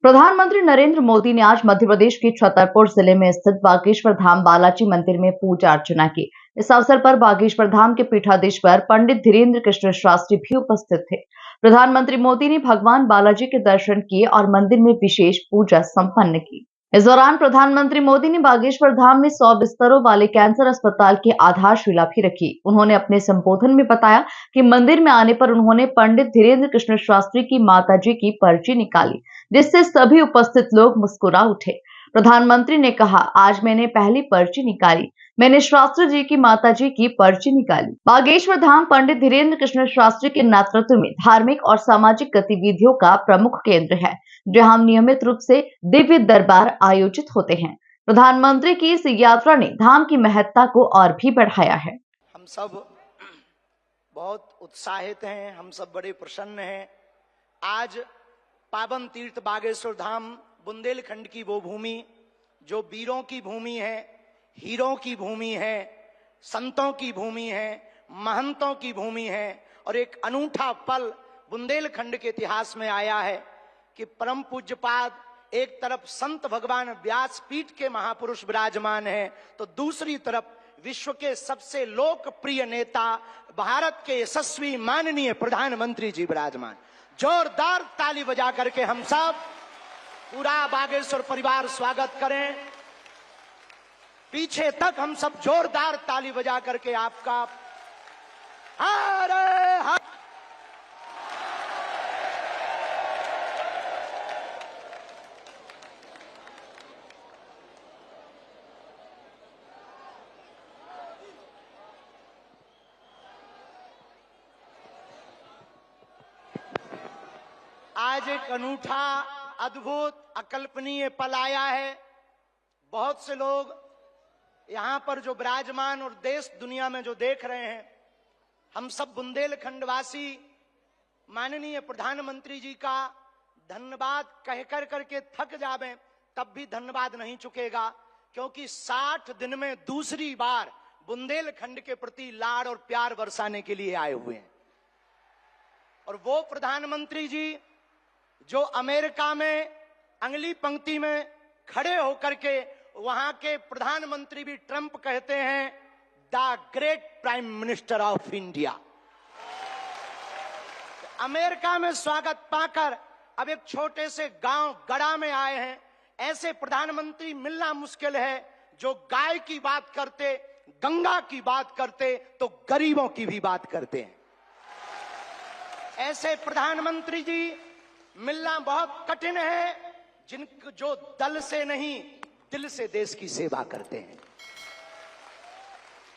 प्रधानमंत्री नरेंद्र मोदी ने आज मध्य प्रदेश के छतरपुर जिले में स्थित बागेश्वर धाम बालाजी मंदिर में पूजा अर्चना की। इस अवसर पर बागेश्वर धाम के पीठाधीश्वर पंडित धीरेन्द्र कृष्ण शास्त्री भी उपस्थित थे। प्रधानमंत्री मोदी ने भगवान बालाजी के दर्शन किए और मंदिर में विशेष पूजा संपन्न की। इस दौरान प्रधानमंत्री मोदी ने बागेश्वर धाम में 100 बिस्तरों वाले कैंसर अस्पताल की आधारशिला भी रखी। उन्होंने अपने संबोधन में बताया कि मंदिर में आने पर उन्होंने पंडित धीरेन्द्र कृष्ण शास्त्री की माताजी की पर्ची निकाली, जिससे सभी उपस्थित लोग मुस्कुरा उठे। प्रधानमंत्री ने कहा, आज मैंने पहली पर्ची निकाली, मैंने शास्त्री जी की माताजी की पर्ची निकाली। बागेश्वर धाम पंडित धीरेन्द्र कृष्ण शास्त्री के नेतृत्व में धार्मिक और सामाजिक गतिविधियों का प्रमुख केंद्र है, जहां नियमित रूप से दिव्य दरबार आयोजित होते हैं। प्रधानमंत्री की इस यात्रा ने धाम की महत्ता को और भी बढ़ाया है। हम सब बहुत उत्साहित हैं, हम सब बड़े प्रसन्न हैं। आज पावन तीर्थ बागेश्वर धाम बुंदेलखंड की वो भूमि जो वीरों की भूमि है, हीरों की भूमि है, संतों की भूमि है, महंतों की भूमि है। और एक अनूठा पल बुंदेलखंड के इतिहास में आया है कि परम पूज्यपाद एक तरफ संत भगवान व्यासपीठ के महापुरुष विराजमान हैं, तो दूसरी तरफ विश्व के सबसे लोकप्रिय नेता भारत के यशस्वी माननीय प्रधानमंत्री जी विराजमान। जोरदार ताली बजा करके हम सब पूरा बागेश्वर परिवार स्वागत करें। पीछे तक हम सब जोरदार ताली बजा करके आपका हरे हरे। आज एक अनूठा, अद्भुत, अकल्पनीय पल आया है। बहुत से लोग यहां पर जो विराजमान और देश दुनिया में जो देख रहे हैं, हम सब बुंदेलखंड वासी माननीय प्रधानमंत्री जी का धन्यवाद कह कर करके थक जावें, तब भी धन्यवाद नहीं चुकेगा, क्योंकि 60 दिन में दूसरी बार बुंदेलखंड के प्रति लाड़ और प्यार बरसाने के लिए आए हुए हैं। और वो प्रधानमंत्री जी जो अमेरिका में अगली पंक्ति में खड़े होकर के वहां के प्रधानमंत्री भी ट्रंप कहते हैं the great prime minister of India. America में स्वागत पाकर अब एक छोटे से गांव गड़ा में आए हैं। ऐसे प्रधानमंत्री मिलना मुश्किल है जो गाय की बात करते, गंगा की बात करते, तो गरीबों की भी बात करते हैं। ऐसे प्रधानमंत्री जी मिलना बहुत कठिन है, जो दल से नहीं दिल से देश की सेवा करते हैं।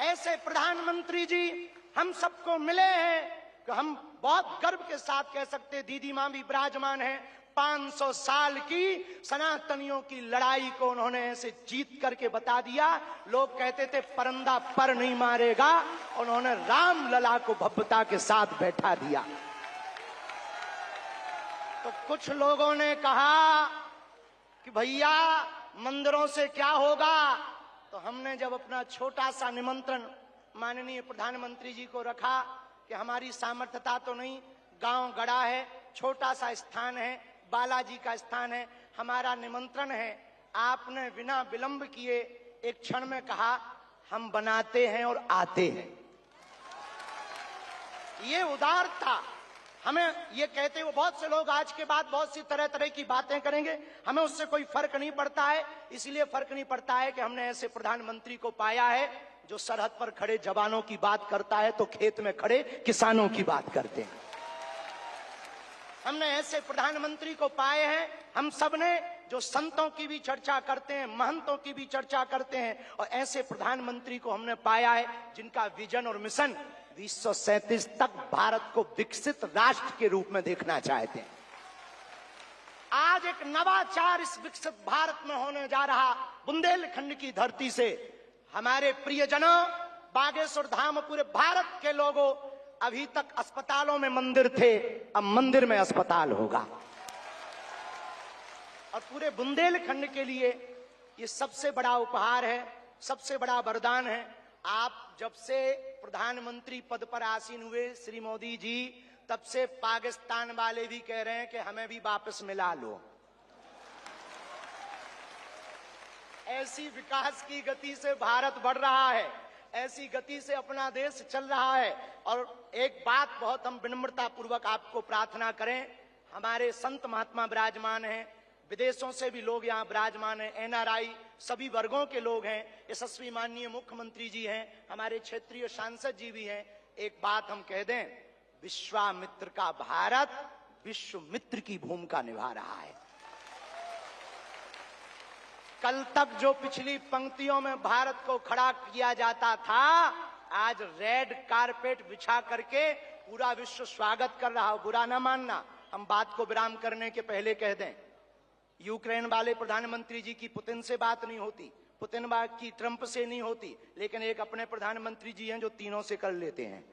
ऐसे प्रधानमंत्री जी हम सबको मिले हैं कि हम बहुत गर्व के साथ कह सकते, दीदी मां भी विराजमान है, 500 साल की सनातनियों की लड़ाई को उन्होंने ऐसे जीत करके बता दिया। लोग कहते थे परंदा पर नहीं मारेगा, उन्होंने राम लला को भव्यता के साथ बैठा दिया। तो कुछ लोगों ने कहा कि भैया मंदिरों से क्या होगा, तो हमने जब अपना छोटा सा निमंत्रण माननीय प्रधानमंत्री जी को रखा कि हमारी सामर्थ्यता तो नहीं, गांव गड़ा है, छोटा सा स्थान है, बालाजी का स्थान है, हमारा निमंत्रण है, आपने बिना विलंब किए एक क्षण में कहा हम बनाते हैं और आते हैं। ये उदारता। हमें ये कहते हुए बहुत से लोग आज के बाद बहुत सी तरह तरह की बातें करेंगे, हमें उससे कोई फर्क नहीं पड़ता है। इसलिए फर्क नहीं पड़ता है कि हमने ऐसे प्रधानमंत्री को पाया है जो सरहद पर खड़े जवानों की बात करता है तो खेत में खड़े किसानों की बात करते हैं। हमने ऐसे प्रधानमंत्री को पाए हैं, हम सब ने, जो संतों की भी चर्चा करते हैं, महंतों की भी चर्चा करते हैं, और ऐसे प्रधानमंत्री को हमने पाया है जिनका विजन और मिशन 2037 तक भारत को विकसित राष्ट्र के रूप में देखना चाहते हैं। आज एक नवाचार इस विकसित भारत में होने जा रहा। बुंदेलखंड की धरती से हमारे प्रियजनों, बागेश्वर धाम, पूरे भारत के लोगों, अभी तक अस्पतालों में मंदिर थे, अब मंदिर में अस्पताल होगा। और पूरे बुंदेलखंड के लिए ये सबसे बड़ा उपहार है, सबसे बड़ा वरदान है। आप जब से प्रधानमंत्री पद पर आसीन हुए श्री मोदी जी, तब से पाकिस्तान वाले भी कह रहे हैं कि हमें भी वापस मिला लो। ऐसी विकास की गति से भारत बढ़ रहा है, ऐसी गति से अपना देश चल रहा है। और एक बात बहुत हम विनम्रता पूर्वक आपको प्रार्थना करें, हमारे संत महात्मा विराजमान हैं, विदेशों से भी लोग यहाँ विराजमान हैं, एनआरआई सभी वर्गों के लोग हैं, यशस्वी माननीय मुख्यमंत्री जी हैं, हमारे क्षेत्रीय सांसद जी भी हैं। एक बात हम कह दें, विश्वामित्र का भारत विश्व मित्र की भूमिका निभा रहा है। कल तक जो पिछली पंक्तियों में भारत को खड़ा किया जाता था, आज रेड कारपेट बिछा करके पूरा विश्व स्वागत कर रहा हो। बुरा ना मानना, हम बात को विराम करने के पहले कह दें, यूक्रेन वाले प्रधानमंत्री जी की पुतिन से बात नहीं होती, पुतिन की ट्रंप से नहीं होती, लेकिन एक अपने प्रधानमंत्री जी हैं जो तीनों से कर लेते हैं।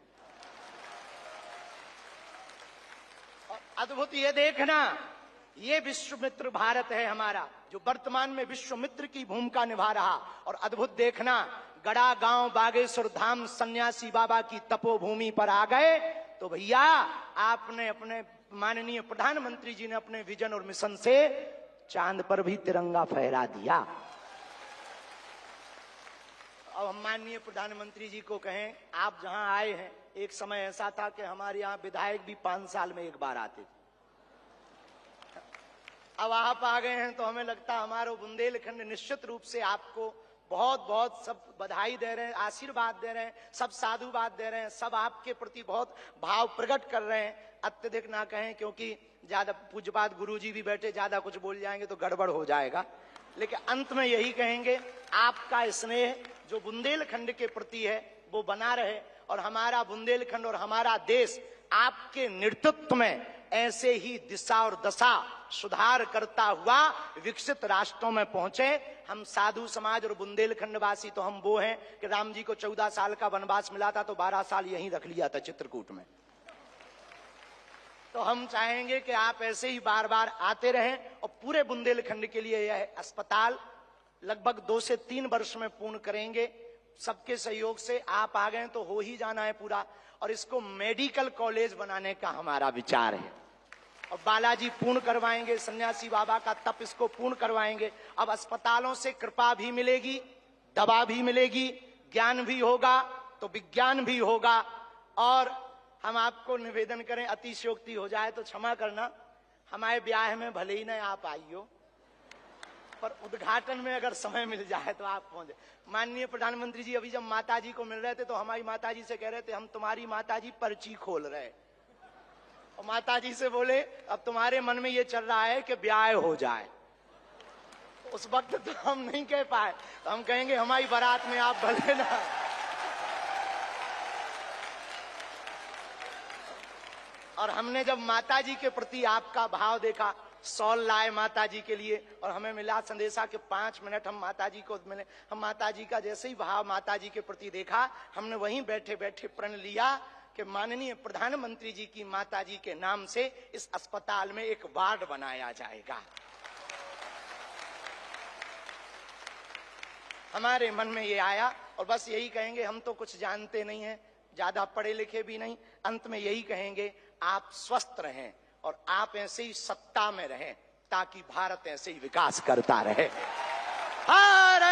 और अद्भुत ये देखना, ये विश्व मित्र भारत है हमारा, जो वर्तमान में विश्व मित्र की भूमिका निभा रहा। और अद्भुत देखना, गड़ा गांव बागेश्वर धाम सन्यासी बाबा की तपोभूमि पर आ गए तो भैया आपने अपने माननीय प्रधानमंत्री जी ने अपने विजन और मिशन से चांद पर भी तिरंगा फहरा दिया। अब हम माननीय प्रधानमंत्री जी को कहें, आप जहां आए हैं, एक समय ऐसा था कि हमारे यहां विधायक भी 5 साल में एक बार आते थे। अब आप आ गए हैं तो हमें लगता है हमारा बुंदेलखंड निश्चित रूप से आपको बहुत बहुत सब बधाई दे रहे हैं, आशीर्वाद दे रहे हैं, सब साधुवाद दे रहे हैं, सब आपके प्रति बहुत भाव प्रकट कर रहे हैं। अत्यधिक ना कहें, क्योंकि ज्यादा पूज्यपाद गुरुजी भी बैठे, ज्यादा कुछ बोल जाएंगे तो गड़बड़ हो जाएगा। लेकिन अंत में यही कहेंगे, आपका स्नेह जो बुंदेलखंड के प्रति है वो बना रहे, और हमारा बुंदेलखंड और हमारा देश आपके नेतृत्व में ऐसे ही दिशा और दशा सुधार करता हुआ विकसित राष्ट्रों में पहुंचे। हम साधु समाज और बुंदेलखंड वासी तो हम वो हैं कि राम जी को 14 साल का वनवास मिला था तो 12 साल यहीं रख लिया था चित्रकूट में। तो हम चाहेंगे कि आप ऐसे ही बार बार आते रहें, और पूरे बुंदेलखंड के लिए यह अस्पताल लगभग 2 से 3 वर्ष में पूर्ण करेंगे। सबके सहयोग से आप आ गए तो हो ही जाना है पूरा, और इसको मेडिकल कॉलेज बनाने का हमारा विचार है। और बालाजी पूर्ण करवाएंगे, सन्यासी बाबा का तप इसको पूर्ण करवाएंगे। अब अस्पतालों से कृपा भी मिलेगी, दवा भी मिलेगी, ज्ञान भी होगा तो विज्ञान भी होगा। और हम आपको निवेदन करें, अतिशयोक्ति हो जाए तो क्षमा करना, हमारे ब्याह में भले ही न आप आइयो, पर उद्घाटन में अगर समय मिल जाए तो आप पहुंचे। माननीय प्रधानमंत्री जी अभी जब माताजी को मिल रहे थे तो हमारी माताजी से कह रहे थे, हम तुम्हारी माताजी पर्ची खोल रहे, और माताजी से बोले अब तुम्हारे मन में ये चल रहा है कि ब्याह हो जाए। उस वक्त तो हम नहीं कह पाए, तो हम कहेंगे हमारी बारात में आप भले ना। और हमने जब माताजी के प्रति आपका भाव देखा, सॉल लाए माताजी के लिए, और हमें मिला संदेशा के 5 मिनट हम माताजी को मिले। हम माताजी का जैसे ही भाव माताजी के प्रति देखा, हमने वहीं बैठे बैठे प्रण लिया कि माननीय प्रधानमंत्री जी की माताजी के नाम से इस अस्पताल में एक वार्ड बनाया जाएगा। हमारे मन में ये आया, और बस यही कहेंगे, हम तो कुछ जानते नहीं हैं, ज्यादा पढ़े लिखे भी नहीं, अंत में यही कहेंगे, आप स्वस्थ रहें और आप ऐसे ही सत्ता में रहें, ताकि भारत ऐसे ही विकास करता रहे। हर